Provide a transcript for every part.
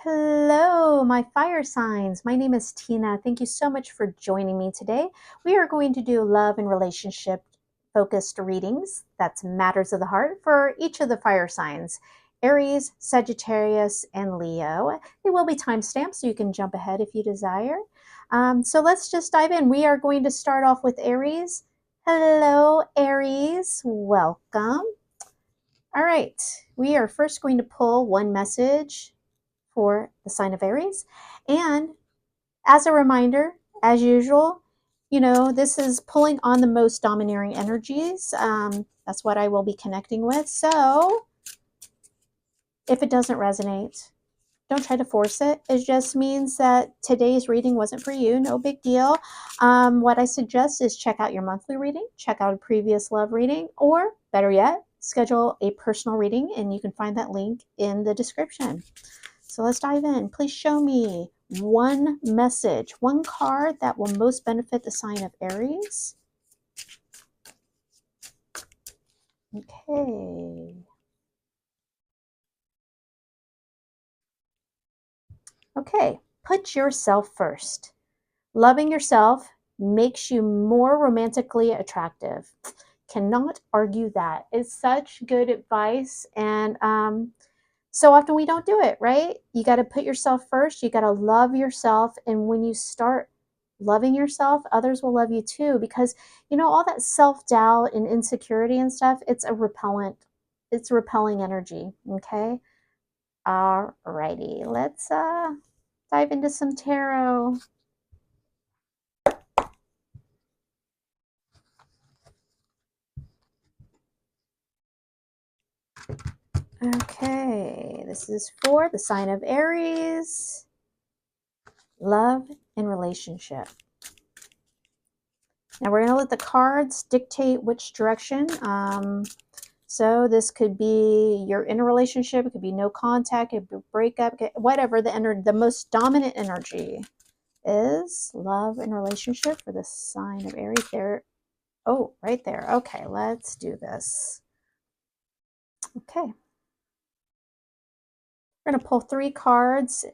Hello, my fire signs. My name is Tina. Thank you so much for joining me today. We are going to do love and relationship focused readings. That's matters of the heart for each of the fire signs Aries, Sagittarius, and Leo. They will be timestamped, so you can jump ahead if you desire. So let's just dive in. We are going to start off with Aries. Hello, Aries. Welcome. All right, we are first going to pull one message for the sign of Aries. And as a reminder, as usual, this is pulling on the most domineering energies. That's what I will be connecting with. So if it doesn't resonate, don't try to force it. It just means that today's reading wasn't for you. No big deal. What I suggest is check out your monthly reading, check out a previous love reading, or better yet, schedule a personal reading, and you can find that link in the description. So let's dive in. Please show me one message, one card that will most benefit the sign of Aries. Okay. Okay, put yourself first. Loving yourself makes you more romantically attractive. Cannot argue that. It's such good advice. And so often we don't do it, right? You got to put yourself first. You got to love yourself. And when you start loving yourself, others will love you too. Because, all that self doubt and insecurity and stuff, it's a repellent. It's repelling energy. Okay. All righty. Let's dive into some tarot. Okay. This is for the sign of Aries. Love and relationship. Now we're going to let the cards dictate which direction. So this could be you're in a relationship, it could be no contact, it could be breakup, whatever the most dominant energy is. Love and relationship for the sign of Aries. There. Oh, right there. Okay, let's do this. Okay. We're going to pull 3 cards,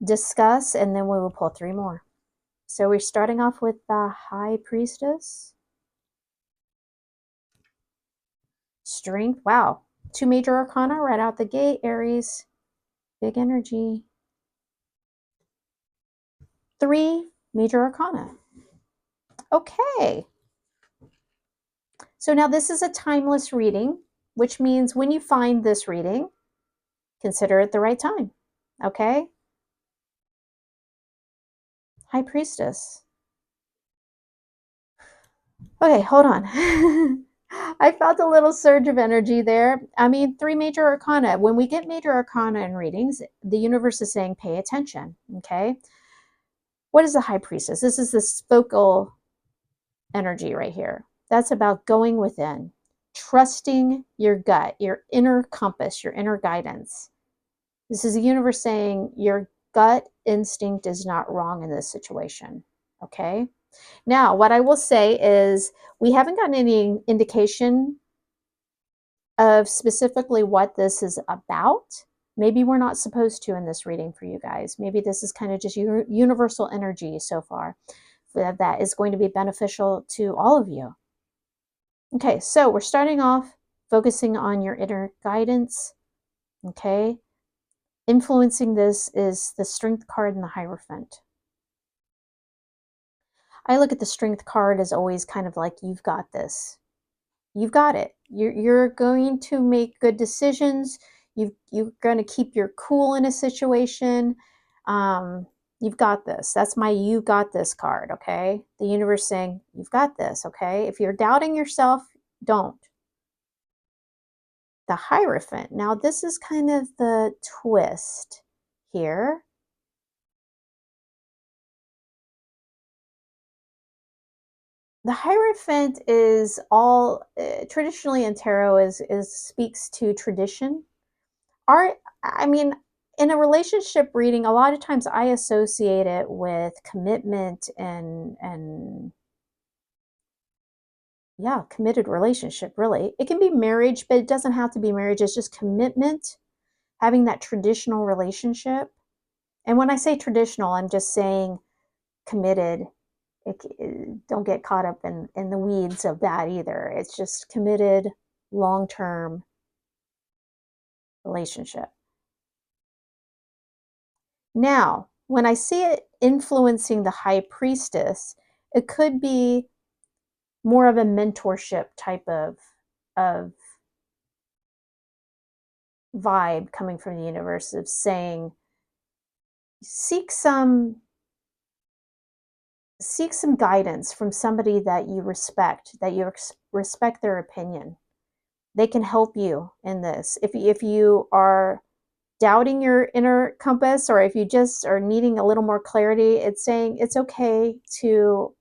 discuss, and then we will pull 3 more. So we're starting off with the High Priestess. Strength. Wow. 2 major arcana right out the gate, Aries. Big energy. 3 major arcana. Okay. So now this is a timeless reading, which means when you find this reading, consider it the right time. Okay? High Priestess. Okay, hold on. I felt a little surge of energy there. I mean, 3 major arcana. When we get major arcana in readings, the universe is saying pay attention. Okay? What is the High Priestess? This is this focal energy right here. That's about going within, trusting your gut, your inner compass, your inner guidance. This is the universe saying your gut instinct is not wrong in this situation. Okay. Now, what I will say is we haven't gotten any indication of specifically what this is about. Maybe we're not supposed to in this reading for you guys. Maybe this is kind of just universal energy so far that is going to be beneficial to all of you. Okay, so we're starting off focusing on your inner guidance. Okay, influencing this is the Strength card and the Hierophant. I look at the Strength card as always kind of like, you've got this. You've got it. You're going to make good decisions. You're going to keep your cool in a situation. You've got this. That's my you got this card, okay? The universe saying, you've got this, okay? If you're doubting yourself, don't. The Hierophant. Now, this is kind of the twist here. The Hierophant is all traditionally in tarot is speaks to tradition. I mean, in a relationship reading, a lot of times I associate it with commitment and yeah, committed relationship, really. It can be marriage, but it doesn't have to be marriage. It's just commitment, having that traditional relationship. And when I say traditional, I'm just saying committed. Don't get caught up in the weeds of that either. It's just committed, long-term relationship. Now, when I see it influencing the high priestess, it could be more of a mentorship type of vibe coming from the universe of saying, seek some guidance from somebody that you respect, that you respect their opinion. They can help you in this. If you are doubting your inner compass, or if you just are needing a little more clarity, it's saying it's okay to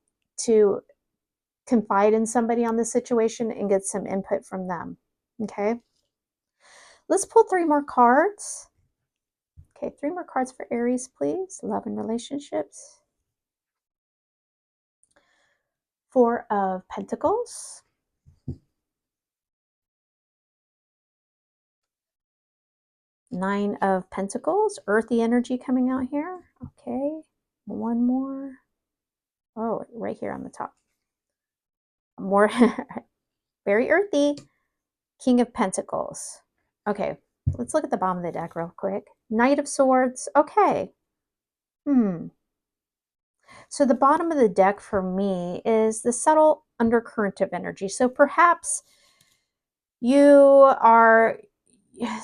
confide in somebody on the situation and get some input from them. Okay, let's pull 3 more cards. Okay, 3 more cards for Aries, please. Love and relationships. 4 of Pentacles. 9 of Pentacles. Earthy energy coming out here. Okay, 1 more. Oh, right here on the top. More very earthy. King of Pentacles. Okay, let's look at the bottom of the deck real quick. Knight of Swords. Okay. So the bottom of the deck for me is the subtle undercurrent of energy. So perhaps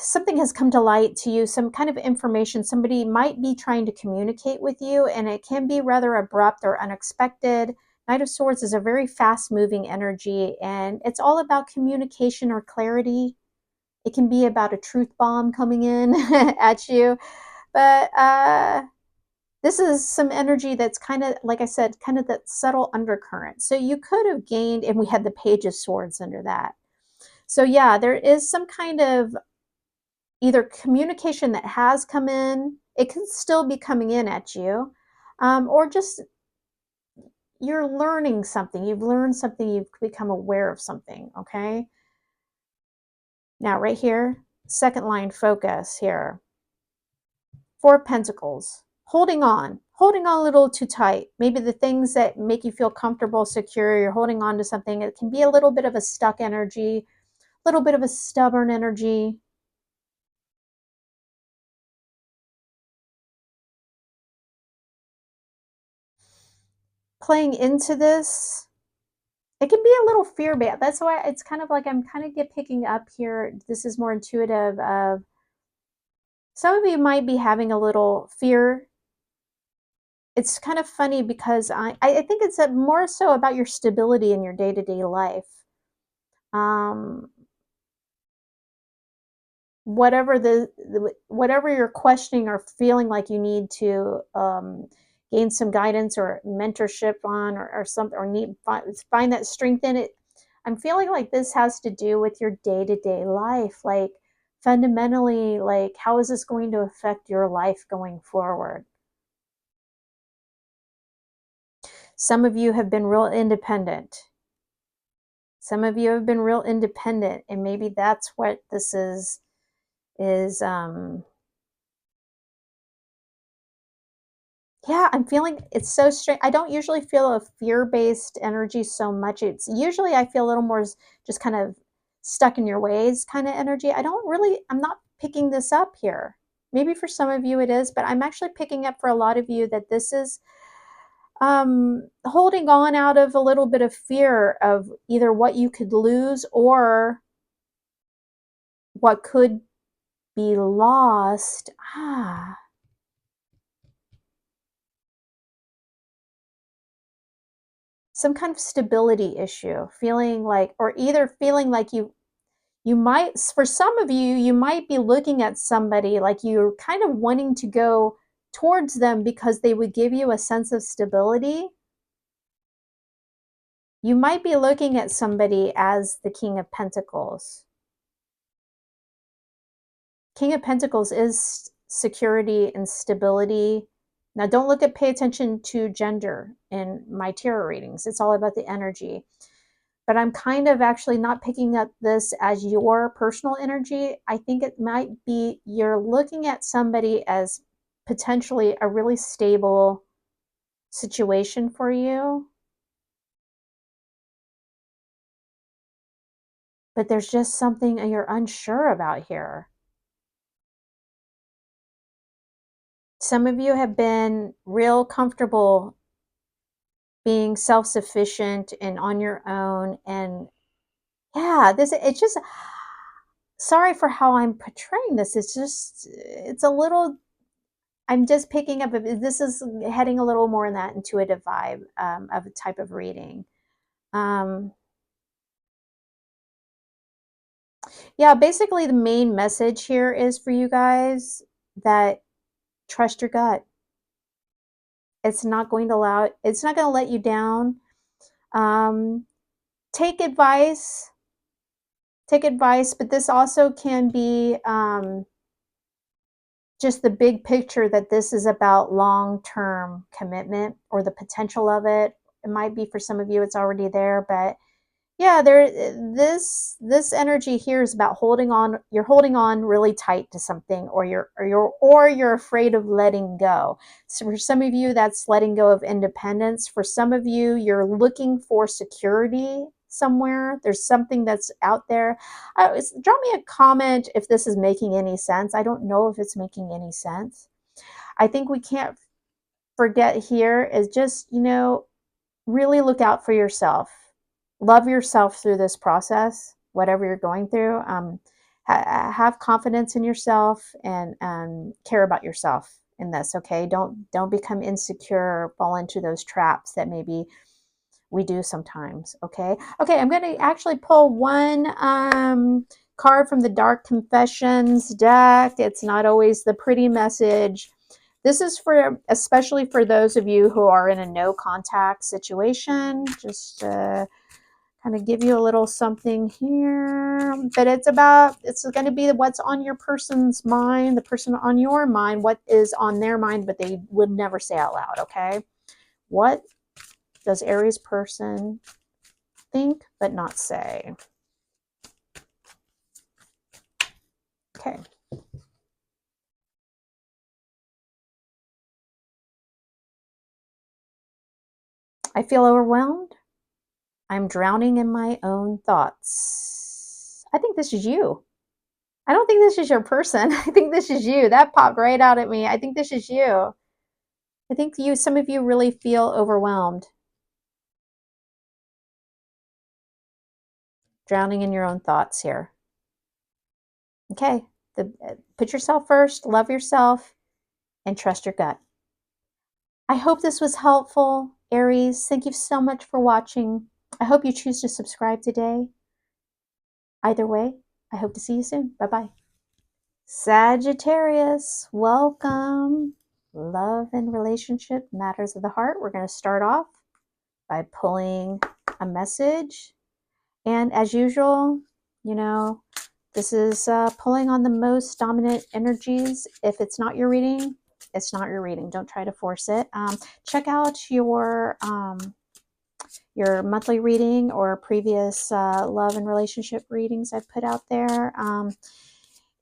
something has come to light to you, some kind of information. Somebody might be trying to communicate with you, and it can be rather abrupt or unexpected. Knight of Swords is a very fast-moving energy, and it's all about communication or clarity. It can be about a truth bomb coming in at you. But this is some energy that's kind of, like I said, kind of that subtle undercurrent. So you could have gained, and we had the Page of Swords under that. So yeah, there is some kind of either communication that has come in. It can still be coming in at you, or just you're learning something. You've learned something. You've become aware of something. Okay. Now right here, second line focus here. 4 of Pentacles. Holding on a little too tight. Maybe the things that make you feel comfortable, secure, you're holding on to something. It can be a little bit of a stuck energy, a little bit of a stubborn energy. Playing into this, it can be a little fear-based. That's why it's kind of like I'm kind of picking up here. This is more intuitive of some of you might be having a little fear. It's kind of funny because I think it's more so about your stability in your day-to-day life. Whatever you're questioning or feeling like you need to gain some guidance or mentorship on, or something, or find that strength in it. I'm feeling like this has to do with your day-to-day life, like fundamentally, like how is this going to affect your life going forward? Some of you have been real independent. Some of you have been real independent, and maybe that's what this is yeah, I'm feeling it's so strange. I don't usually feel a fear-based energy so much. It's usually I feel a little more just kind of stuck in your ways kind of energy. I'm not picking this up here. Maybe for some of you it is, but I'm actually picking up for a lot of you that this is holding on out of a little bit of fear of either what you could lose or what could be lost. Some kind of stability issue, feeling like, or either feeling like you might, for some of you, you might be looking at somebody like you're kind of wanting to go towards them because they would give you a sense of stability. You might be looking at somebody as the King of Pentacles. King of Pentacles is security and stability. Now, pay attention to gender in my tarot readings. It's all about the energy. but I'm kind of actually not picking up this as your personal energy. I think it might be you're looking at somebody as potentially a really stable situation for you, but there's just something you're unsure about here. Some of you have been real comfortable being self-sufficient and on your own, and yeah, this it's just, sorry for how I'm portraying this. It's just, it's a little, I'm just picking up, this is heading a little more in that intuitive vibe of a type of reading. Yeah, basically the main message here is for you guys that trust your gut. It's not going to allow, it's not going to let you down. Um, take advice, but this also can be just the big picture, that this is about long-term commitment or the potential of it. It might be for some of you, it's already there, but yeah, there, this energy here is about holding on. You're holding on really tight to something, or you're afraid of letting go. So for some of you, that's letting go of independence. For some of you, you're looking for security somewhere. There's something that's out there. Drop me a comment if this is making any sense. I don't know if it's making any sense. I think we can't forget here is just, really look out for yourself. Love yourself through this process, whatever you're going through. Have confidence in yourself, and care about yourself in this. Okay, don't become insecure or fall into those traps that maybe we do sometimes. Okay, I'm going to actually pull one card from the Dark Confessions deck. It's not always the pretty message. This is for, especially for those of you who are in a no contact situation. Just kind of give you a little something here. But it's going to be what's on your person's mind, the person on your mind, what is on their mind, but they would never say out loud, okay? What does Aries person think but not say? Okay. I feel overwhelmed. I'm drowning in my own thoughts. I think this is you. I don't think this is your person. I think this is you. That popped right out at me. I think this is you. I think some of you really feel overwhelmed. Drowning in your own thoughts here. Okay. Put yourself first, love yourself, and trust your gut. I hope this was helpful, Aries. Thank you so much for watching. I hope you choose to subscribe today. Either way, I hope to see you soon. Bye-bye. Sagittarius, welcome. Love and relationship, matters of the heart. We're going to start off by pulling a message. And as usual, this is pulling on the most dominant energies. If it's not your reading, it's not your reading. Don't try to force it. Check out your monthly reading or previous love and relationship readings I've put out there.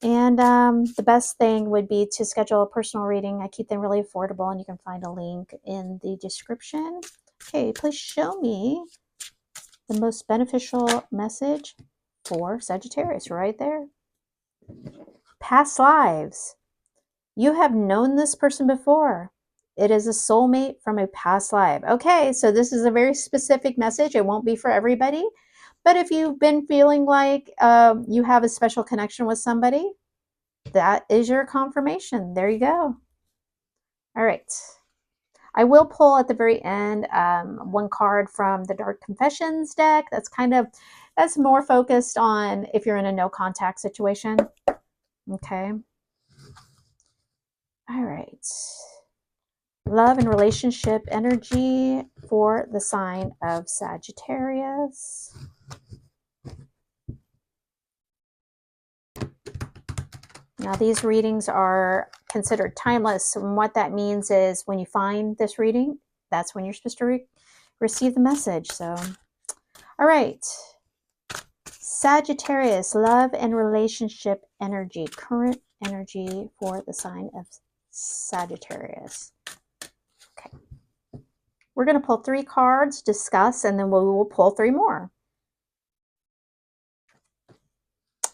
The best thing would be to schedule a personal reading. I keep them really affordable, and you can find a link in the description. Okay, please show me the most beneficial message for Sagittarius right there. Past lives. You have known this person before. It is a soulmate from a past life. Okay, so this is a very specific message. It won't be for everybody. But if you've been feeling like you have a special connection with somebody, that is your confirmation. There you go. All right. I will pull at the very end one card from the Dark Confessions deck. That's more focused on if you're in a no contact situation. Okay. All right. Love and relationship energy for the sign of Sagittarius. Now, these readings are considered timeless. And what that means is when you find this reading, that's when you're supposed to receive the message. So All right. Sagittarius, love and relationship energy, current energy for the sign of Sagittarius. Okay. We're going to pull 3 cards, discuss, and then we will pull 3 more.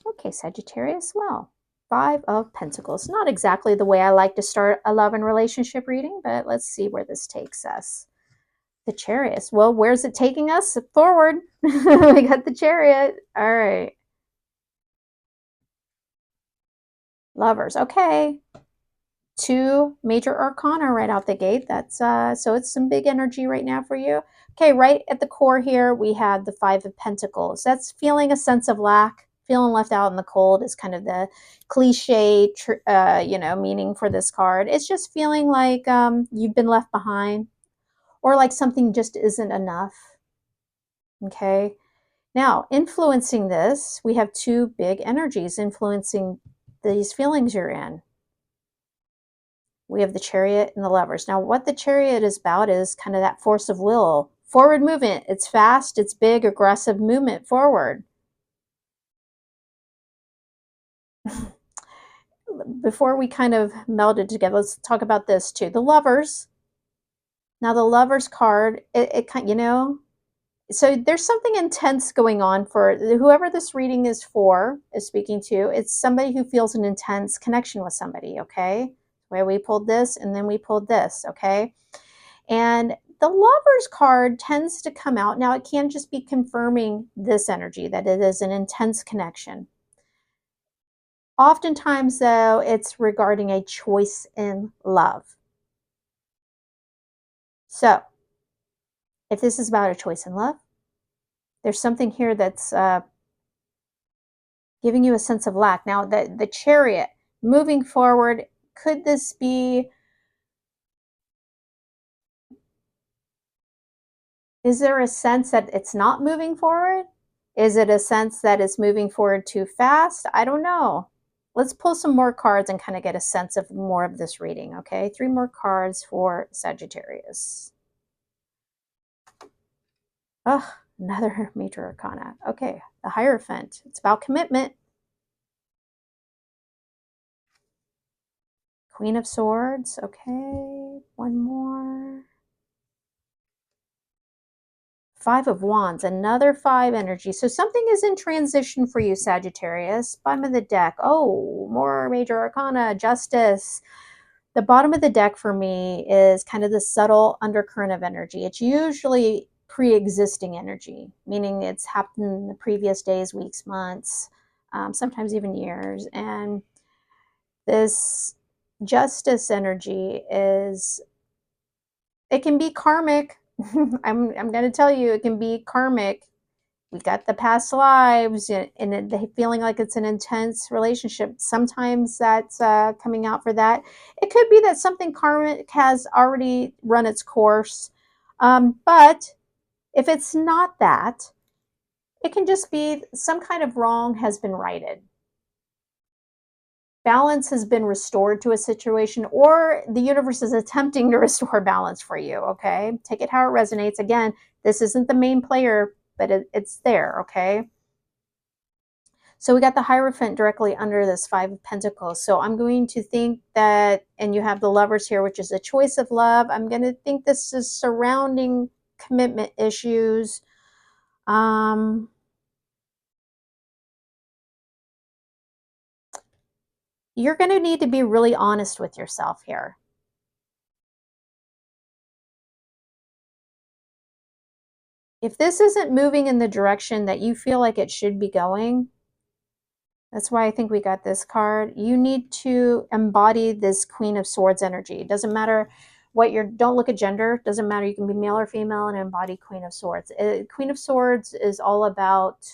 Okay, Sagittarius, well, 5 of Pentacles. Not exactly the way I like to start a love and relationship reading, but let's see where this takes us. The Chariot. Well, where's it taking us? Forward. We got the Chariot. All right. Lovers. Okay. 2 major arcana right out the gate. That's so it's some big energy right now for you. Okay, right at the core here we have the 5 of Pentacles. That's feeling a sense of lack, feeling left out in the cold is kind of the cliche meaning for this card. It's just feeling like you've been left behind, or like something just isn't enough. Okay. Now, influencing this, we have 2 big energies influencing these feelings you're in. We have the Chariot and the Lovers. Now, what the Chariot is about is kind of that force of will, forward movement. It's fast, it's big, aggressive movement forward. Before we kind of melded together, let's talk about this too. The Lovers. Now, the Lovers card, it kind, so there's something intense going on for whoever this reading is speaking to. It's somebody who feels an intense connection with somebody, okay? Where we pulled this and then we pulled this, okay? And the Lovers card tends to come out. Now, it can just be confirming this energy, that it is an intense connection. Oftentimes, though, it's regarding a choice in love. So, if this is about a choice in love, there's something here that's giving you a sense of lack. Now, the Chariot, moving forward, could this be, is there a sense that it's not moving forward? Is it a sense that it's moving forward too fast? I don't know. Let's pull some more cards and kind of get a sense of more of this reading, okay? 3 more cards for Sagittarius. Oh, another major arcana. Okay, the Hierophant. It's about commitment. Queen of Swords. Okay, 1 more. 5 of Wands, another 5 energy. So something is in transition for you, Sagittarius. Bottom of the deck. Oh, more major arcana, Justice. The bottom of the deck for me is kind of the subtle undercurrent of energy. It's usually pre-existing energy, meaning it's happened in the previous days, weeks, months, sometimes even years. And this Justice energy it can be karmic. I'm going to tell you, it can be karmic. We got the past lives and feeling like it's an intense relationship. Sometimes that's coming out for that. It could be that something karmic has already run its course. But if it's not that, it can just be some kind of wrong has been righted. Balance has been restored to a situation, or the universe is attempting to restore balance for you, okay? Take it how it resonates. Again, this isn't the main player, but it's there, okay? So we got the Hierophant directly under this 5 of Pentacles. So I'm going to think that, and you have the Lovers here, which is a choice of love. I'm going to think this is surrounding commitment issues. You're going to need to be really honest with yourself here. If this isn't moving in the direction that you feel like it should be going, that's why I think we got this card. You need to embody this Queen of Swords energy. It doesn't matter what don't look at gender. It doesn't matter. You can be male or female and embody Queen of Swords. Queen of Swords is all about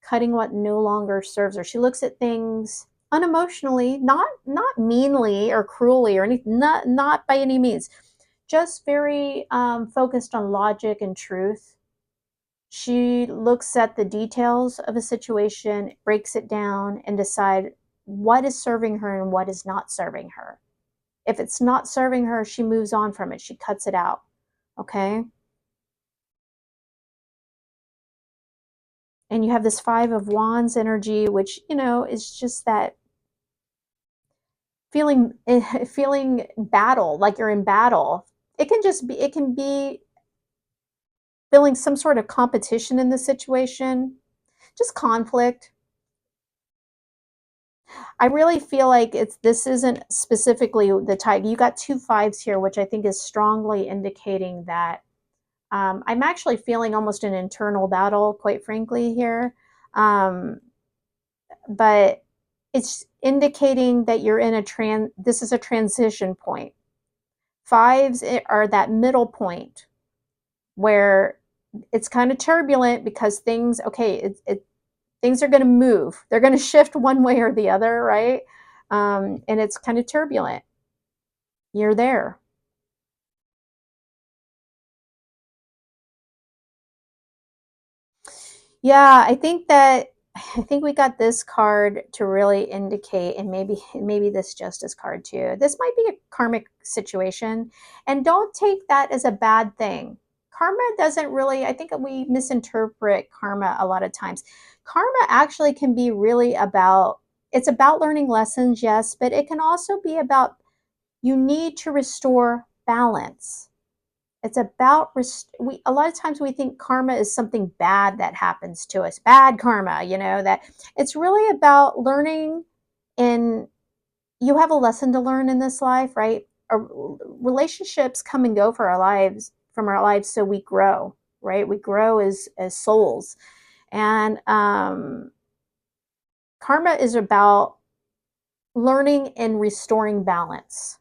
cutting what no longer serves her. She looks at things unemotionally, not meanly or cruelly or anything, not by any means, just very focused on logic and truth. She looks at the details of a situation, breaks it down, and decide what is serving her and what is not serving her. If it's not serving her, she moves on from it. She cuts it out. Okay? And you have this Five of Wands energy, which, you know, is just that feeling battle, like you're in battle. It can be feeling some sort of competition in the situation, just conflict. I really feel like this isn't specifically the type. You got two fives here, which I think is strongly indicating that I'm actually feeling almost an internal battle, quite frankly, here. Um, but it's indicating that you're in this is a transition point. Fives are that middle point where it's kind of turbulent because things are going to move. They're going to shift one way or the other, right? And it's kind of turbulent. You're there. Yeah, I think we got this card to really indicate, and maybe this Justice card too. This might be a karmic situation, and don't take that as a bad thing. Karma doesn't really. I think we misinterpret karma a lot of times. Karma actually can be really about. It's about learning lessons, yes, but it can also be about you need to restore balance. It's about we a lot of times we think karma is something bad that happens to us, bad karma, you know, that it's really about learning. And you have a lesson to learn in this life, right? Relationships come and go for our lives from our lives, so we grow, right? We grow as souls. And karma is about learning and restoring balance.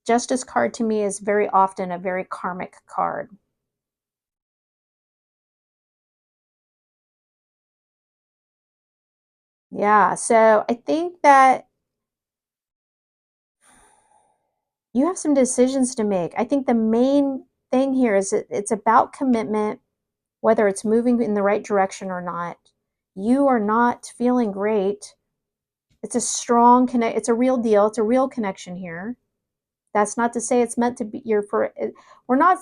Justice card to me is very often a very karmic card. Yeah, so I think that you have some decisions to make. I think the main thing here is it's about commitment, whether it's moving in the right direction or not. You are not feeling great. It's a strong connect. It's a real deal. It's a real connection here. That's not to say it's meant to be your for. We're not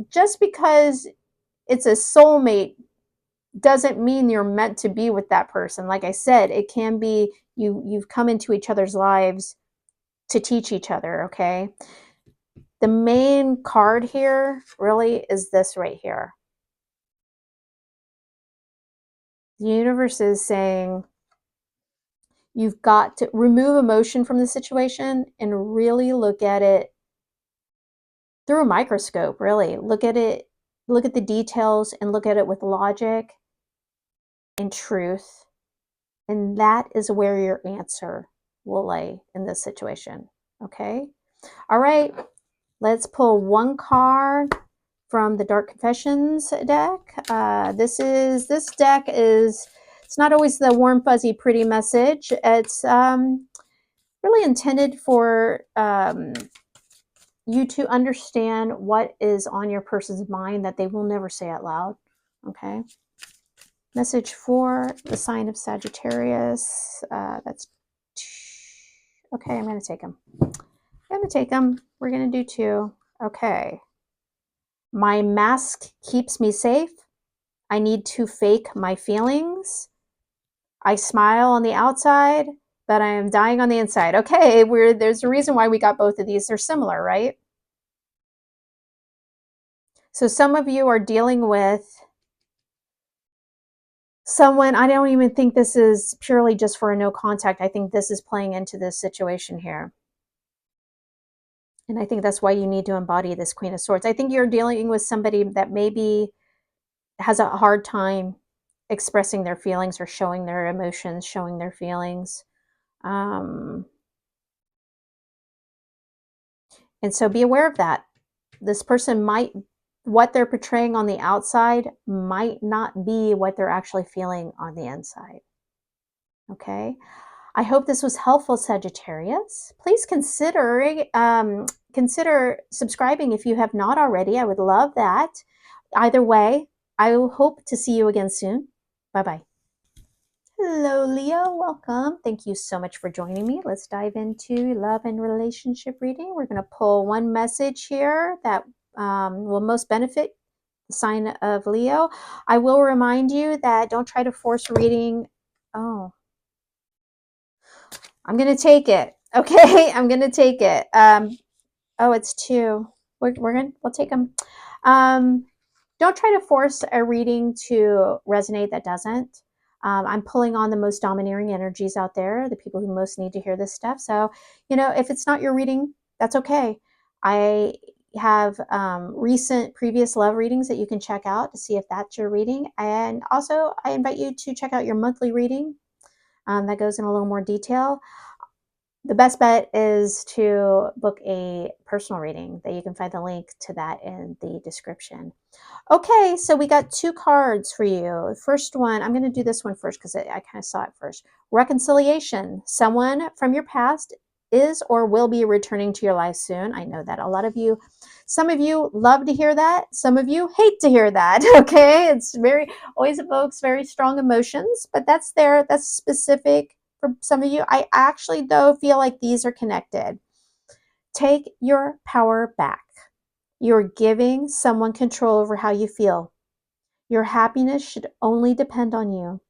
just because it's a soulmate doesn't mean you're meant to be with that person. Like I said, it can be you've come into each other's lives to teach each other, okay? The main card here really is this right here. The universe is saying you've got to remove emotion from the situation and really look at it through a microscope, really. Look at it, look at the details and look at it with logic and truth. And that is where your answer will lay in this situation. Okay? All right, let's pull one card from the Dark Confessions deck. This deck is it's not always the warm, fuzzy, pretty message. It's really intended for you to understand what is on your person's mind that they will never say out loud. Okay. Message for the sign of Sagittarius. That's okay. I'm going to take them. I'm going to take them. We're going to do two. Okay. My mask keeps me safe. I need to fake my feelings. I smile on the outside, but I am dying on the inside. Okay, there's a reason why we got both of these. They're similar, right? So some of you are dealing with someone, I don't even think this is purely just for a no contact. I think this is playing into this situation here. And I think that's why you need to embody this Queen of Swords. I think you're dealing with somebody that maybe has a hard time expressing their feelings or showing their emotions, showing their feelings. And so be aware of that. This person what they're portraying on the outside might not be what they're actually feeling on the inside. Okay. I hope this was helpful, Sagittarius. Please consider subscribing if you have not already. I would love that. Either way, I hope to see you again soon. Bye-bye. Hello, Leo. Welcome. Thank you so much for joining me. Let's dive into love and relationship reading. We're going to pull one message here that will most benefit the sign of Leo. I will remind you that don't try to force reading. Oh, I'm going to take it. Okay, I'm going to take it. Oh, it's 2. We'll take them. Don't try to force a reading to resonate that doesn't. I'm pulling on the most domineering energies out there, the people who most need to hear this stuff. So, if it's not your reading, that's okay. I have recent previous love readings that you can check out to see if that's your reading. And also, I invite you to check out your monthly reading that goes in a little more detail. The best bet is to book a personal reading that you can find the link to that in the description. Okay, so we got 2 cards for you. First one, I'm going to do this one first because I kind of saw it first. Reconciliation. Someone from your past is or will be returning to your life soon. I know that a lot of you, some of you love to hear that. Some of you hate to hear that. Okay, it's always evokes very strong emotions, but that's specific for some of you. I actually, though, feel like these are connected. Take your power back. You're giving someone control over how you feel. Your happiness should only depend on you.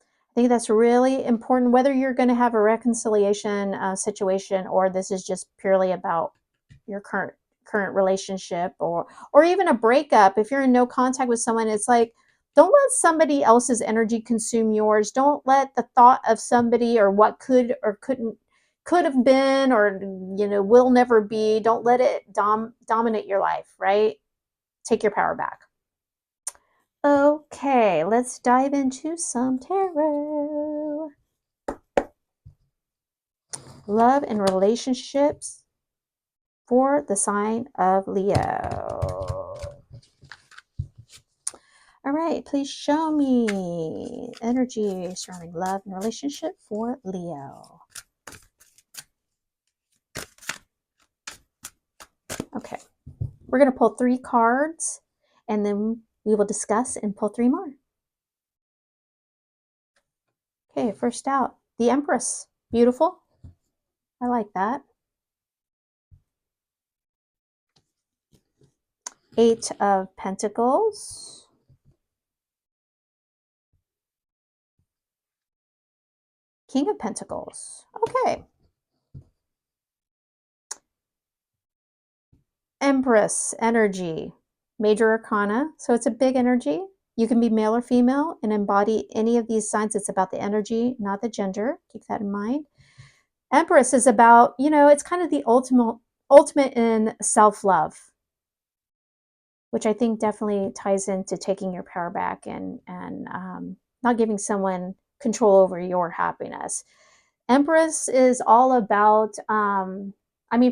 I think that's really important, whether you're going to have a reconciliation situation or this is just purely about your current relationship or even a breakup. If you're in no contact with someone, it's like, don't let somebody else's energy consume yours. Don't let the thought of somebody or what could or could have been or will never be, don't let it dominate your life, right? Take your power back. Okay, let's dive into some tarot. Love and relationships for the sign of Leo. All right, please show me energy surrounding love and relationship for Leo. Okay, we're going to pull 3 cards and then we will discuss and pull 3 more. Okay, first out, the Empress. Beautiful. I like that. 8 of Pentacles. King of Pentacles. Okay. Empress energy. Major Arcana. So it's a big energy. You can be male or female and embody any of these signs. It's about the energy, not the gender. Keep that in mind. Empress is about, it's kind of the ultimate in self-love, which I think definitely ties into taking your power back and not giving someone control over your happiness. Empress is all about,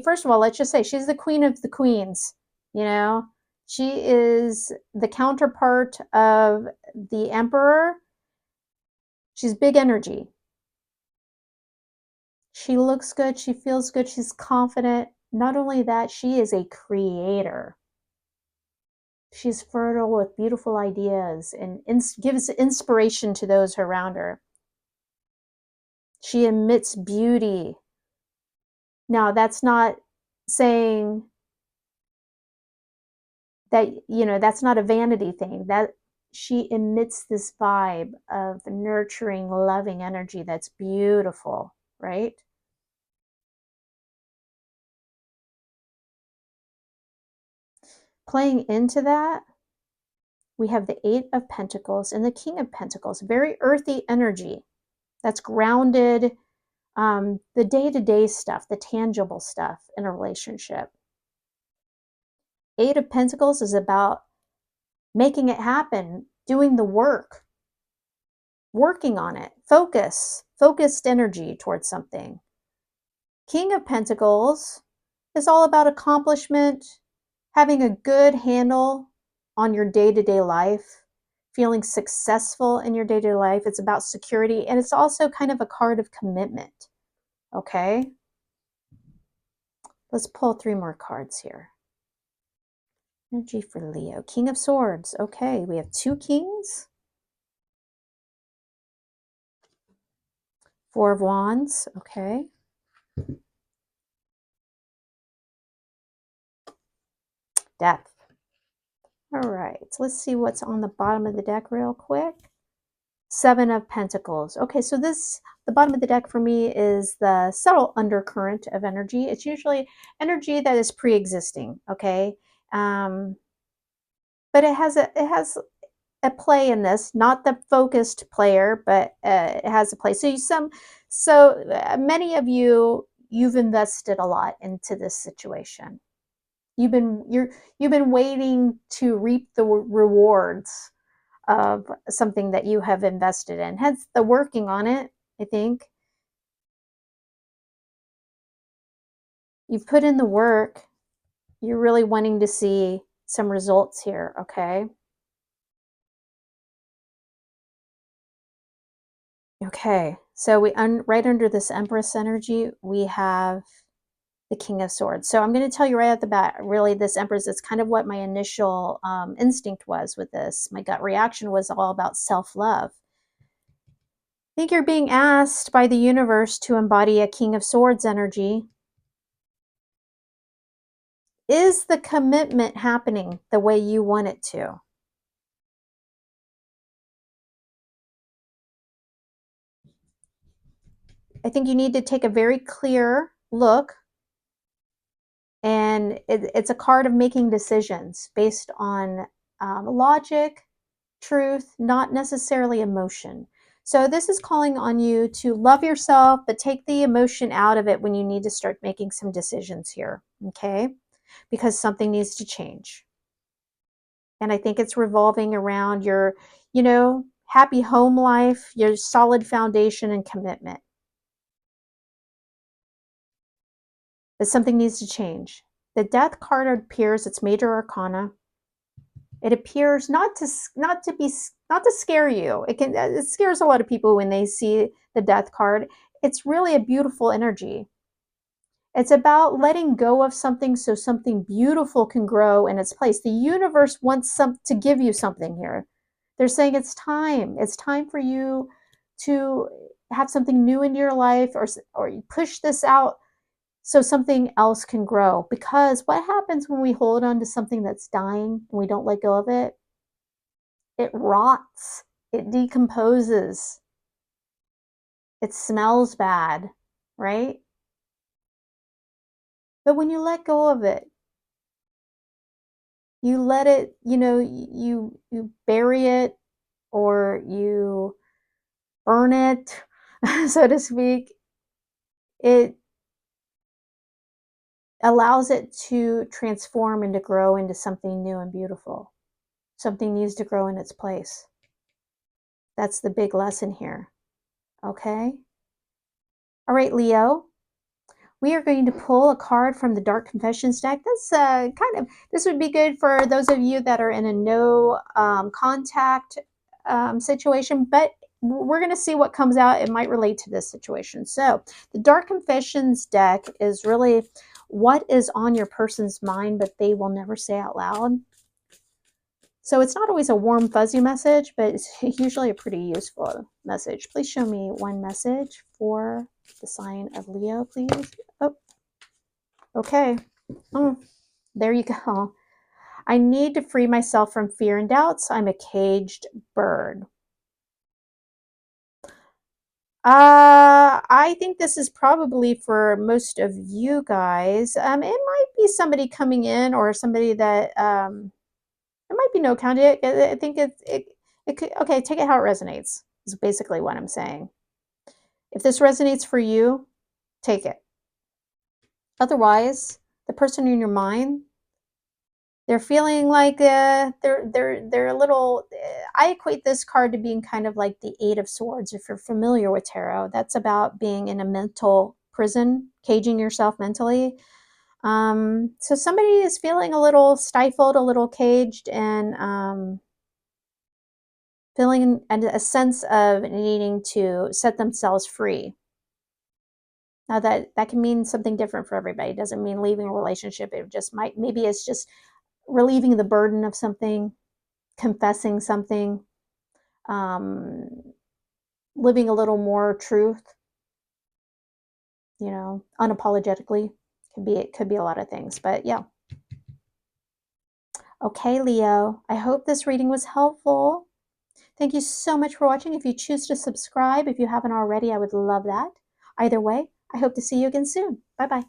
first of all, let's just say she's the queen of the queens, She is the counterpart of the emperor. She's big energy. She looks good. She feels good. She's confident. Not only that, she is a creator. She's fertile with beautiful ideas and gives inspiration to those around her. She emits beauty. Now, that's not saying that, that's not a vanity thing. That she emits this vibe of nurturing, loving energy that's beautiful, right? Playing into that, we have the 8 of Pentacles and the King of Pentacles, very earthy energy that's grounded, the day-to-day stuff, the tangible stuff in a relationship. 8 of Pentacles is about making it happen, doing the work, working on it, focused energy towards something. King of Pentacles is all about accomplishment, having a good handle on your day-to-day life, feeling successful in your day-to-day life. It's about security, and it's also kind of a card of commitment, okay? Let's pull 3 more cards here. Energy for Leo. King of Swords. Okay, we have 2 kings. 4 of Wands. Okay. Death. All right, let's see what's on the bottom of the deck real quick. Seven of Pentacles. Okay, so the bottom of the deck for me is the subtle undercurrent of energy. It's usually energy that is pre-existing, okay? But it has a play in this, not the focused player, but it has a play. So many of you've invested a lot into this situation. You've been waiting to reap the rewards of something that you have invested in. Hence the working on it, I think. You've put in the work. You're really wanting to see some results here, okay? Okay, so right under this Empress energy, we have the King of Swords. So I'm going to tell you right at the bat, really, this Empress is kind of what my initial instinct was with this. My gut reaction was all about self-love. I think you're being asked by the universe to embody a King of Swords energy. Is the commitment happening the way you want it to? I think you need to take a very clear look, and it's a card of making decisions based on logic, truth, not necessarily emotion. So this is calling on you to love yourself, but take the emotion out of it when you need to start making some decisions here, okay? Because something needs to change. And I think it's revolving around your, happy home life, your solid foundation and commitment. But something needs to change. The Death card appears, it's major arcana. It appears not to scare you. It scares a lot of people when they see the Death card. It's really a beautiful energy. It's about letting go of something so something beautiful can grow in its place. The universe wants to give you something here. They're saying it's time. It's time for you to have something new in your life, or you push this out so something else can grow. Because what happens when we hold on to something that's dying and we don't let go of it? It rots. It decomposes. It smells bad, right? But when you let go of it, you let it, you bury it, or you burn it, so to speak. It allows it to transform and to grow into something new and beautiful. Something needs to grow in its place. That's the big lesson here. Okay? All right, Leo. We are going to pull a card from the Dark Confessions deck. This would be good for those of you that are in a no contact situation, but we're going to see what comes out. It might relate to this situation. So the Dark Confessions deck is really what is on your person's mind, but they will never say out loud. So it's not always a warm, fuzzy message, but it's usually a pretty useful message. Please show me one message for the sign of Leo, please. Oh, okay. Oh, there you go. I need to free myself from fear and doubts. I'm a caged bird. I think this is probably for most of you guys. It might be somebody coming in, or somebody that it might be no candidate. I think it could. Okay, take it how it resonates. Is basically what I'm saying. If this resonates for you, take it. Otherwise, the person in your mind, they're feeling like they're a little. I equate this card to being kind of like the Eight of Swords. If you're familiar with tarot, that's about being in a mental prison, caging yourself mentally. So somebody is feeling a little stifled, a little caged, and feeling a sense of needing to set themselves free. Now that can mean something different for everybody. It doesn't mean leaving a relationship. It just might, maybe it's just relieving the burden of something, confessing something, living a little more truth, unapologetically. It could be a lot of things, but yeah. Okay, Leo, I hope this reading was helpful. Thank you so much for watching. If you choose to subscribe, if you haven't already, I would love that. Either way, I hope to see you again soon. Bye-bye.